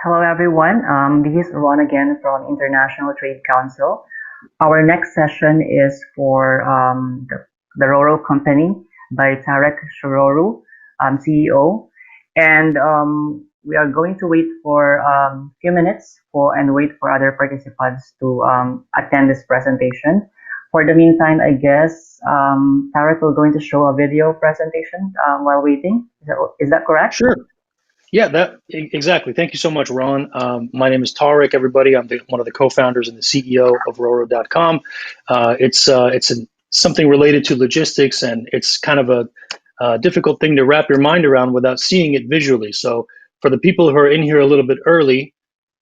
Hello, everyone. This is Ron again from International Trade Council. Our next session is for the RORO company by Tareq Shrourou, CEO. And we are going to wait for a few minutes and wait for other participants to attend this presentation. For the meantime, I guess Tareq will going to show a video presentation while waiting. Is that correct? Sure. Yeah, exactly. Thank you so much, Ron. My name is Tareq, everybody. I'm one of the co-founders and the CEO of RORO.com. It's something related to logistics, and it's kind of a difficult thing to wrap your mind around without seeing it visually. So for the people who are in here a little bit early,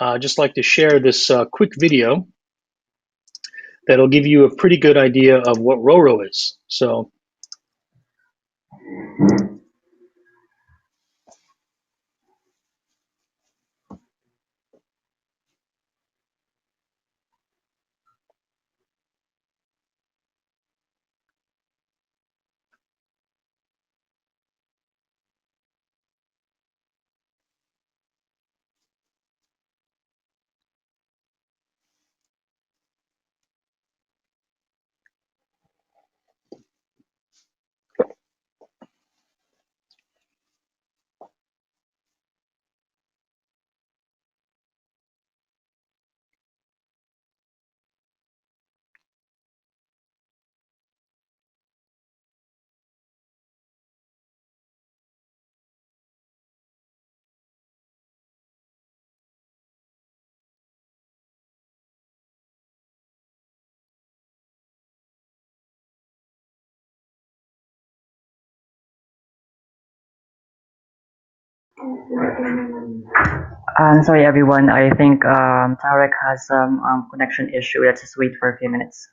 I'd just like to share this quick video that'll give you a pretty good idea of what RORO is. So I'm sorry, everyone. I think Tarek has some connection issue. Let's just wait for a few minutes.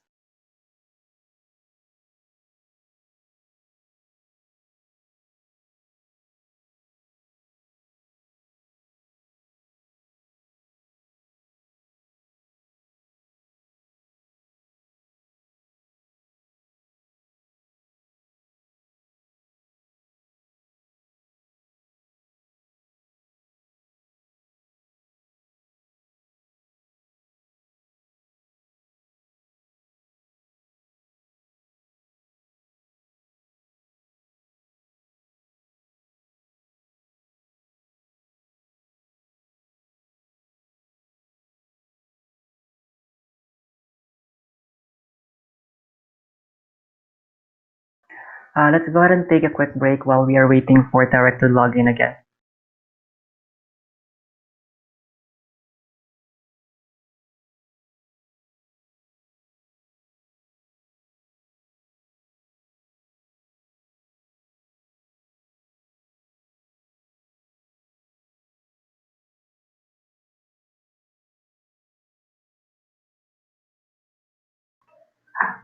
Let's go ahead and take a quick break while we are waiting for Tarek to log in again.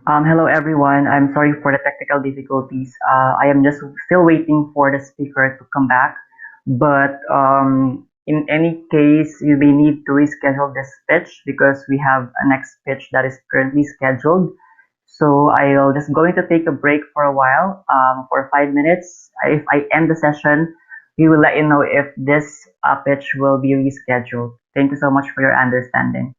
Hello, everyone. I'm sorry for the technical difficulties. I am just still waiting for the speaker to come back. But in any case, you may need to reschedule this pitch because we have a next pitch that is currently scheduled. So I'll just going to take a break for a while, for 5 minutes. If I end the session, we will let you know if this pitch will be rescheduled. Thank you so much for your understanding.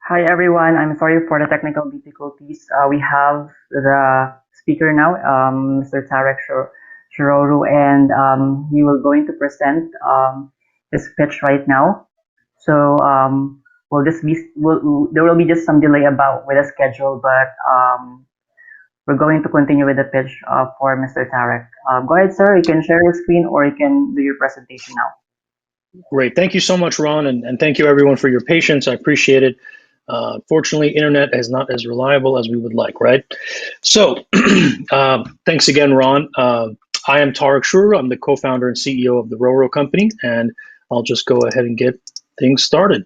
Hi everyone, I'm sorry for the technical difficulties. We have the speaker now, Mr. Tareq Shrourou, and he will going to present his pitch right now. So there will be just some delay about with the schedule, but we're going to continue with the pitch for Mr. Tareq. Go ahead, sir. You can share your screen or you can do your presentation now. great. Thank you so much, Ron, and thank you everyone for your patience. I appreciate it. Fortunately, internet is not as reliable as we would like, right? So thanks again, Ron. I am Tareq Shrourou. I'm the co-founder and CEO of the RORO company, and I'll just go ahead and get things started.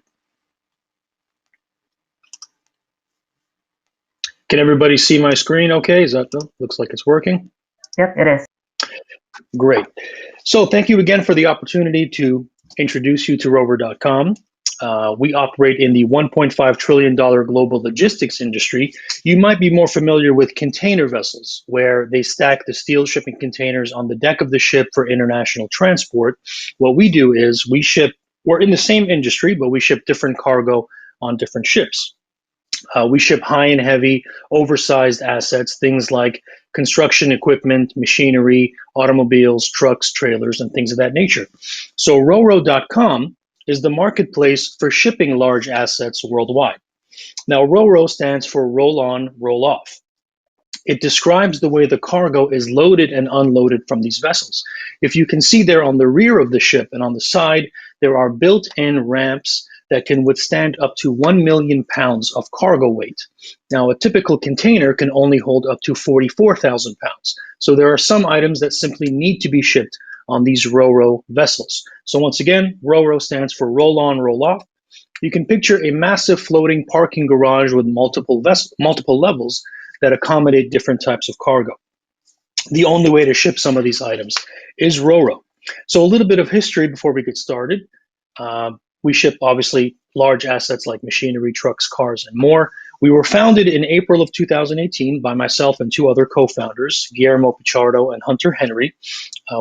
Can everybody see my screen okay? Looks like it's working? Yep, it is. Great. So thank you again for the opportunity to introduce you to RORO.com. We operate in the $1.5 trillion global logistics industry. You might be more familiar with container vessels, where they stack the steel shipping containers on the deck of the ship for international transport. What we do is we're in the same industry, but we ship different cargo on different ships. We ship high and heavy, oversized assets, things like construction equipment, machinery, automobiles, trucks, trailers, and things of that nature. So RORO.com is the marketplace for shipping large assets worldwide. Now, RORO stands for roll on, roll off. It describes the way the cargo is loaded and unloaded from these vessels. If you can see there on the rear of the ship and on the side, there are built-in ramps that can withstand up to 1 million pounds of cargo weight. Now, a typical container can only hold up to 44,000 pounds. So there are some items that simply need to be shipped on these RORO vessels. So once again, RORO stands for roll on, roll off. You can picture a massive floating parking garage with multiple levels that accommodate different types of cargo. The only way to ship some of these items is RORO. So a little bit of history before we get started. We ship obviously large assets like machinery, trucks, cars, and more. We were founded in April of 2018 by myself and two other co-founders, Guillermo Pichardo and Hunter Henry.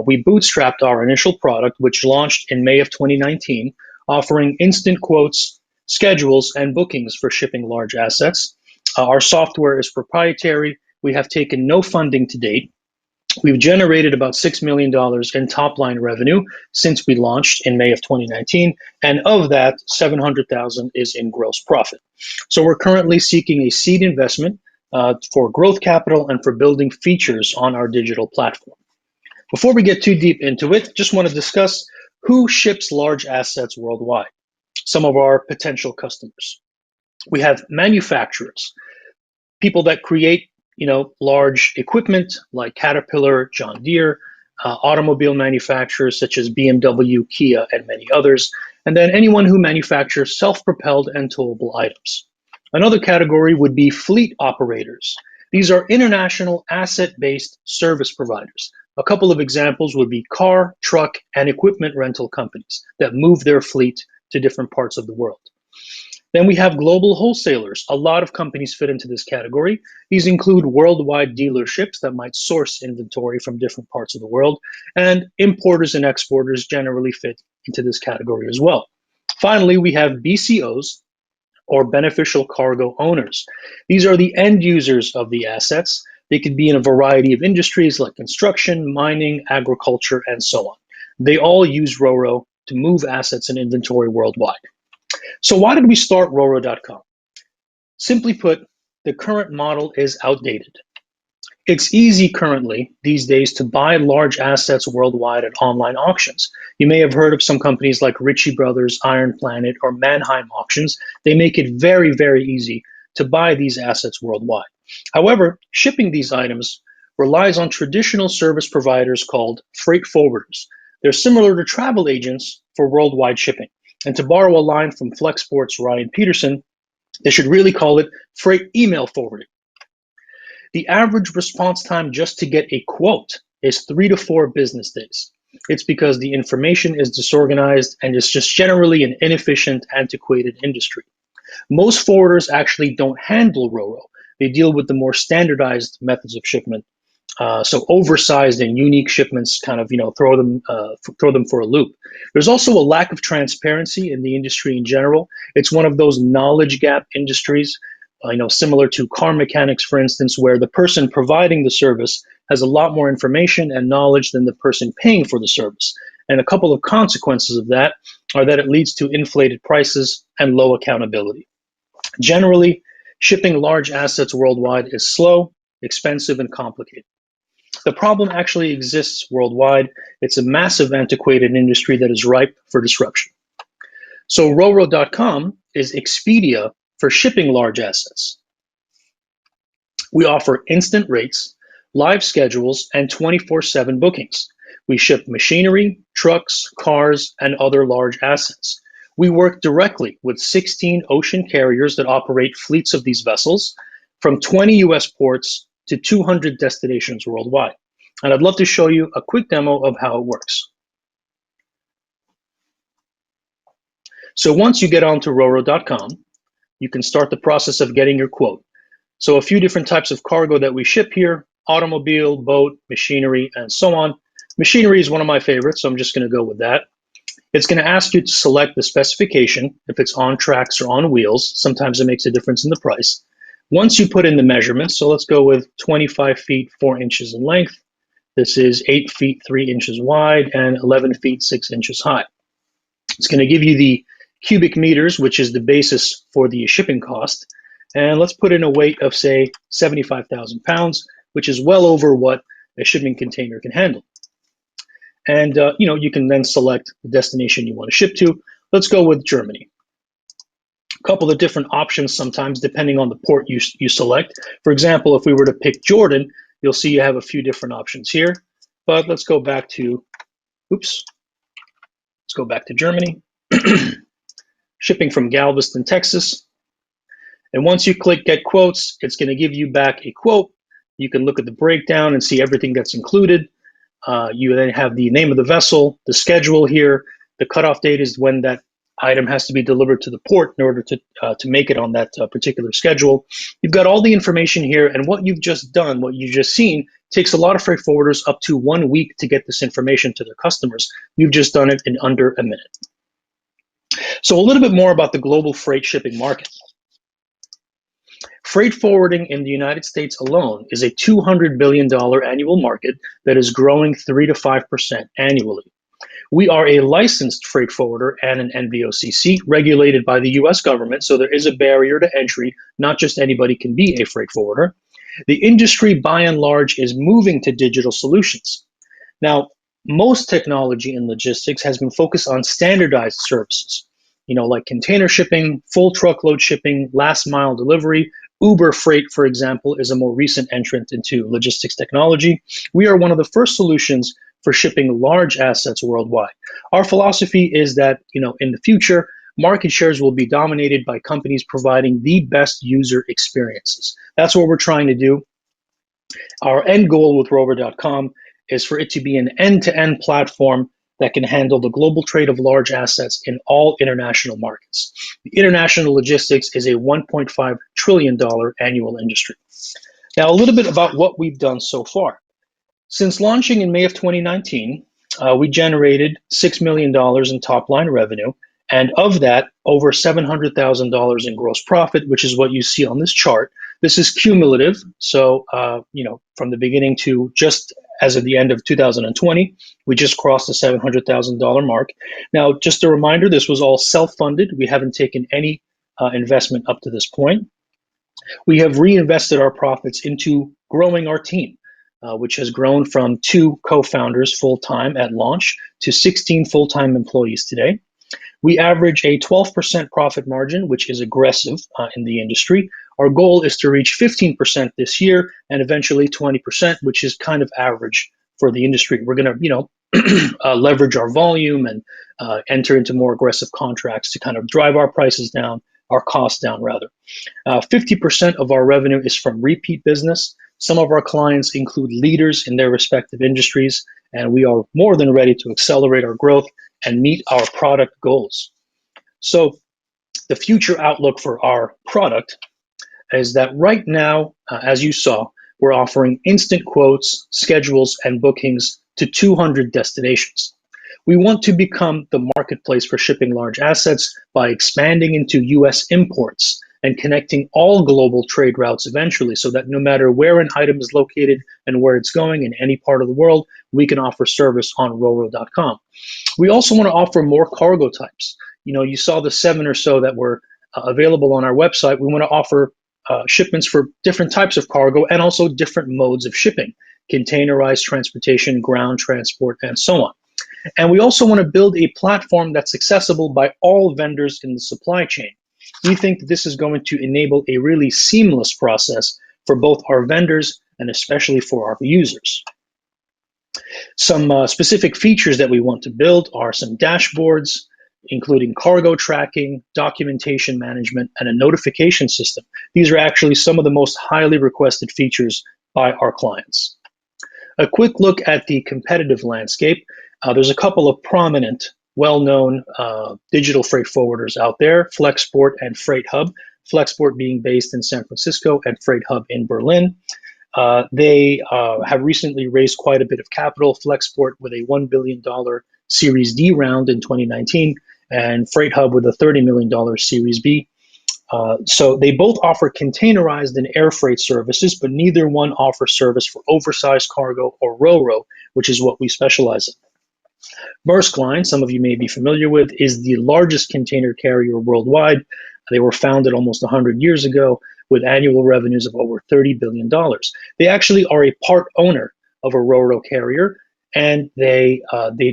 We bootstrapped our initial product, which launched in May of 2019, offering instant quotes, schedules, and bookings for shipping large assets. Our software is proprietary. We have taken no funding to date. We've generated about $6 million in top line revenue since we launched in May of 2019. And of that, 700,000 is in gross profit. So we're currently seeking a seed investment for growth capital and for building features on our digital platform. Before we get too deep into it, just want to discuss who ships large assets worldwide. Some of our potential customers. We have manufacturers, people that create large equipment like Caterpillar, John Deere, automobile manufacturers such as BMW, Kia, and many others, and then anyone who manufactures self-propelled and towable items. Another category would be fleet operators. These are international asset-based service providers. A couple of examples would be car, truck, and equipment rental companies that move their fleet to different parts of the world. Then we have global wholesalers. A lot of companies fit into this category. These include worldwide dealerships that might source inventory from different parts of the world, and importers and exporters generally fit into this category as well. Finally, we have BCOs, or beneficial cargo owners. These are the end users of the assets. They could be in a variety of industries like construction, mining, agriculture, and so on. They all use RORO to move assets and inventory worldwide. So why did we start RORO.com? Simply put, the current model is outdated. It's easy currently these days to buy large assets worldwide at online auctions. You may have heard of some companies like Ritchie Brothers, Iron Planet, or Mannheim Auctions. They make it very, very easy to buy these assets worldwide. However, shipping these items relies on traditional service providers called freight forwarders. They're similar to travel agents for worldwide shipping. And to borrow a line from Flexport's Ryan Peterson, they should really call it freight email forwarding. The average response time just to get a quote is 3 to 4 business days. It's because the information is disorganized and it's just generally an inefficient, antiquated industry. Most forwarders actually don't handle RORO. They deal with the more standardized methods of shipment. So oversized and unique shipments kind of throw them for a loop. There's also a lack of transparency in the industry in general. It's one of those knowledge gap industries, similar to car mechanics, for instance, where the person providing the service has a lot more information and knowledge than the person paying for the service. And a couple of consequences of that are that it leads to inflated prices and low accountability. Generally, shipping large assets worldwide is slow, expensive, and complicated. The problem actually exists worldwide. It's a massive antiquated industry that is ripe for disruption. So RORO.com is Expedia for shipping large assets. We offer instant rates, live schedules, and 24/7 bookings. We ship machinery, trucks, cars, and other large assets. We work directly with 16 ocean carriers that operate fleets of these vessels from 20 US ports to 200 destinations worldwide. And I'd love to show you a quick demo of how it works. So once you get onto RORO.com, you can start the process of getting your quote. So a few different types of cargo that we ship here: automobile, boat, machinery, and so on. Machinery is one of my favorites, so I'm just going to go with that. It's going to ask you to select the specification, if it's on tracks or on wheels. Sometimes it makes a difference in the price. Once you put in the measurements, so let's go with 25 feet, 4 inches in length. This is 8 feet, 3 inches wide, and 11 feet, 6 inches high. It's going to give you the cubic meters, which is the basis for the shipping cost. And let's put in a weight of, say, 75,000 pounds, which is well over what a shipping container can handle. And you can then select the destination you want to ship to. Let's go with Germany. A couple of different options sometimes depending on the port you select. For example, if we were to pick Jordan, you'll see you have a few different options here. But let's go back to, let's go back to Germany. Shipping from Galveston, Texas. And once you click Get Quotes, it's going to give you back a quote. You can look at the breakdown and see everything that's included. You then have the name of the vessel, the schedule here. The cutoff date is when that item has to be delivered to the port in order to make it on that particular schedule. You've got all the information here, and what you've just done, what you've just seen, takes a lot of freight forwarders up to 1 week to get this information to their customers. You've just done it in under a minute. So a little bit more about the global freight shipping market. Freight forwarding in the United States alone is a $200 billion annual market that is growing 3 to 5% annually. We are a licensed freight forwarder and an NVOCC regulated by the US government, so there is a barrier to entry. Not just anybody can be a freight forwarder. The industry, by and large, is moving to digital solutions. Now, most technology in logistics has been focused on standardized services, like container shipping, full truckload shipping, last mile delivery. Uber Freight, for example, is a more recent entrant into logistics technology. We are one of the first solutions for shipping large assets worldwide. Our philosophy is that, in the future, market shares will be dominated by companies providing the best user experiences. That's what we're trying to do. Our end goal with RORO.com is for it to be an end-to-end platform that can handle the global trade of large assets in all international markets. The international logistics is a $1.5 trillion annual industry. Now, a little bit about what we've done so far. Since launching in May of 2019, we generated $6 million in top-line revenue, and of that, over $700,000 in gross profit, which is what you see on this chart. This is cumulative, so from the beginning to just as of the end of 2020, we just crossed the $700,000 mark. Now, just a reminder, this was all self-funded. We haven't taken any investment up to this point. We have reinvested our profits into growing our team, which has grown from 2 co-founders full-time at launch to 16 full-time employees today. We average a 12% profit margin, which is aggressive in the industry. Our goal is to reach 15% this year and eventually 20%, which is kind of average for the industry. We're going to, leverage our volume and enter into more aggressive contracts to kind of drive our prices down, our costs down rather. 50% of our revenue is from repeat business. Some of our clients include leaders in their respective industries, and we are more than ready to accelerate our growth and meet our product goals. So the future outlook for our product is that right now, as you saw, we're offering instant quotes, schedules, and bookings to 200 destinations. We want to become the marketplace for shipping large assets by expanding into US imports and connecting all global trade routes eventually, so that no matter where an item is located and where it's going in any part of the world, we can offer service on RORO.com. We also want to offer more cargo types. You saw the 7 or so that were available on our website. We want to offer shipments for different types of cargo and also different modes of shipping: containerized transportation, ground transport, and so on. And we also want to build a platform that's accessible by all vendors in the supply chain. We think that this is going to enable a really seamless process for both our vendors and especially for our users. Some specific features that we want to build are some dashboards, including cargo tracking, documentation management, and a notification system. These are actually some of the most highly requested features by our clients. A quick look at the competitive landscape. There's a couple of prominent well-known digital freight forwarders out there, Flexport and Freight Hub. Flexport being based in San Francisco and Freight Hub in Berlin. They have recently raised quite a bit of capital. Flexport with a $1 billion Series D round in 2019, and Freight Hub with a $30 million Series B. So they both offer containerized and air freight services, but neither one offers service for oversized cargo or RORO, which is what we specialize in. Maersk Line, some of you may be familiar with, is the largest container carrier worldwide. They were founded almost 100 years ago with annual revenues of over $30 billion. They actually are a part owner of a RORO carrier, and they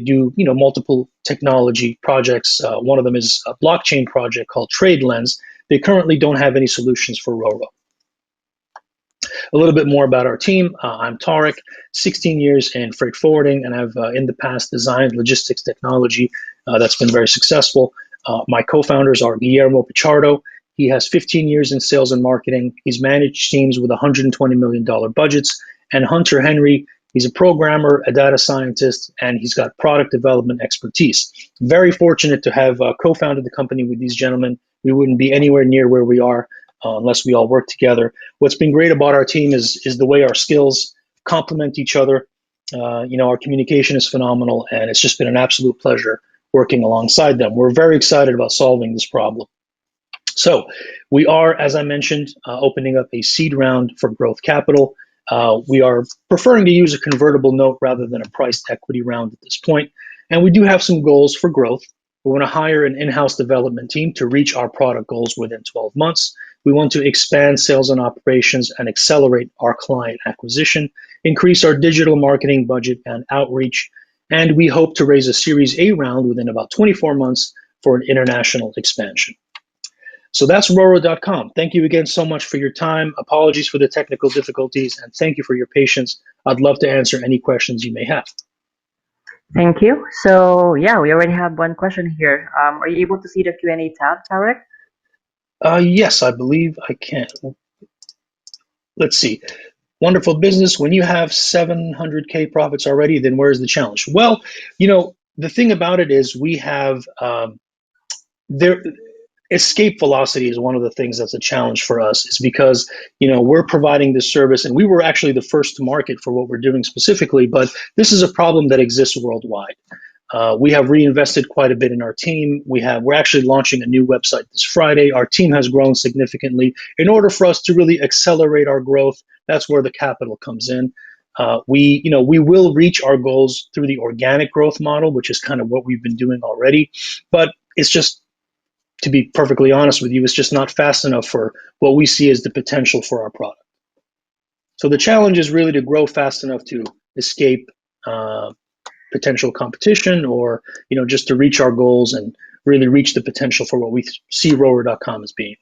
do multiple technology projects. One of them is a blockchain project called TradeLens. They currently don't have any solutions for RORO. A little bit more about our team. I'm Tareq, 16 years in freight forwarding, and I've in the past designed logistics technology that's been very successful. My co-founders are Guillermo Pichardo. He has 15 years in sales and marketing. He's managed teams with $120 million budgets. And Hunter Henry, he's a programmer, a data scientist, and he's got product development expertise. Very fortunate to have co-founded the company with these gentlemen. We wouldn't be anywhere near where we are unless we all work together. What's been great about our team is the way our skills complement each other. Our communication is phenomenal, and it's just been an absolute pleasure working alongside them. We're very excited about solving this problem. So we are, as I mentioned, opening up a seed round for growth capital. We are preferring to use a convertible note rather than a priced equity round at this point. And we do have some goals for growth. We want to hire an in-house development team to reach our product goals within 12 months. We want to expand sales and operations and accelerate our client acquisition, increase our digital marketing budget and outreach, and we hope to raise a Series A round within about 24 months for an international expansion. So that's RORO.com. Thank you again so much for your time. Apologies for the technical difficulties, and thank you for your patience. I'd love to answer any questions you may have. Thank you. So yeah, we already have one question here. Are you able to see the Q&A tab, Tarek? Yes, I believe I can. Let's see. Wonderful business. When you have 700K profits already, then where's the challenge? Well, the thing about it is we have there escape velocity is one of the things that's a challenge for us, is because we're providing this service, and we were actually the first to market for what we're doing specifically, but this is a problem that exists worldwide. We have reinvested quite a bit in our team. We're actually launching a new website this Friday. Our team has grown significantly. In order for us to really accelerate our growth, that's where the capital comes in. We will reach our goals through the organic growth model, which is kind of what we've been doing already. But it's just, to be perfectly honest with you, it's just not fast enough for what we see as the potential for our product. So the challenge is really to grow fast enough to escape potential competition, or just to reach our goals and really reach the potential for what we see RORO.com as being.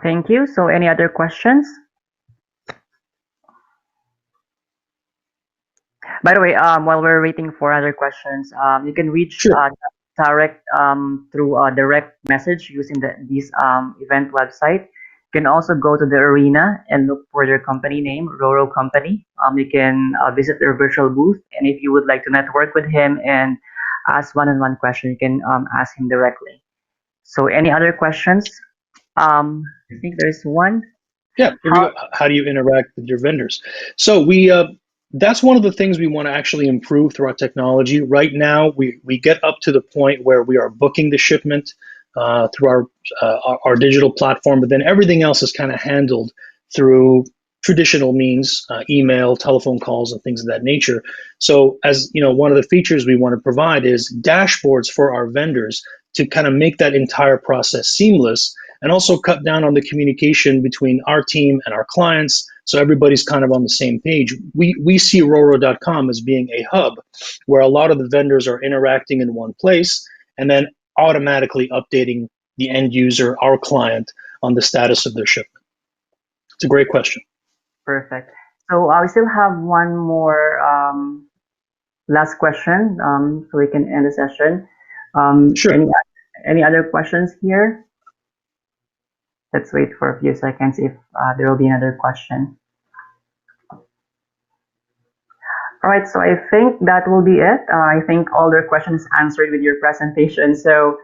Thank you. So any other questions? By the way, while we're waiting for other questions, you can reach Sure. Tarek through a direct message using this event website. You can also go to the arena and look for their company name, RORO Company. You can visit their virtual booth, and if you would like to network with him and ask one-on-one question, you can ask him directly. So any other questions? I think there's one. Yeah, here we go. How do you interact with your vendors? So that's one of the things we want to actually improve through our technology. Right now, we get up to the point where we are booking the shipment through our digital platform, but then everything else is kind of handled through traditional means, email, telephone calls, and things of that nature. So as one of the features we want to provide is dashboards for our vendors to kind of make that entire process seamless, and also cut down on the communication between our team and our clients, so everybody's kind of on the same page. We see RORO.com as being a hub where a lot of the vendors are interacting in one place and then automatically updating the end user, our client, on the status of their shipment. It's a great question. Perfect. So we still have one more last question, so we can end the session. Sure. Any other questions here? Let's wait for a few seconds if there will be another question. All right, so I think that will be it. I think all their questions answered with your presentation. So,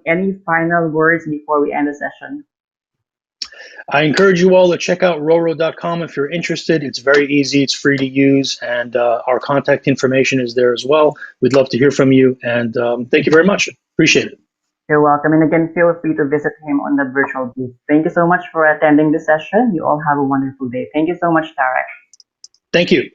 any final words before we end the session? I encourage you all to check out RORO.com if you're interested. It's very easy, it's free to use, and our contact information is there as well. We'd love to hear from you, and thank you very much. Appreciate it. You're welcome. And again, feel free to visit him on the virtual booth. Thank you so much for attending the session. You all have a wonderful day. Thank you so much, Tarek. Thank you.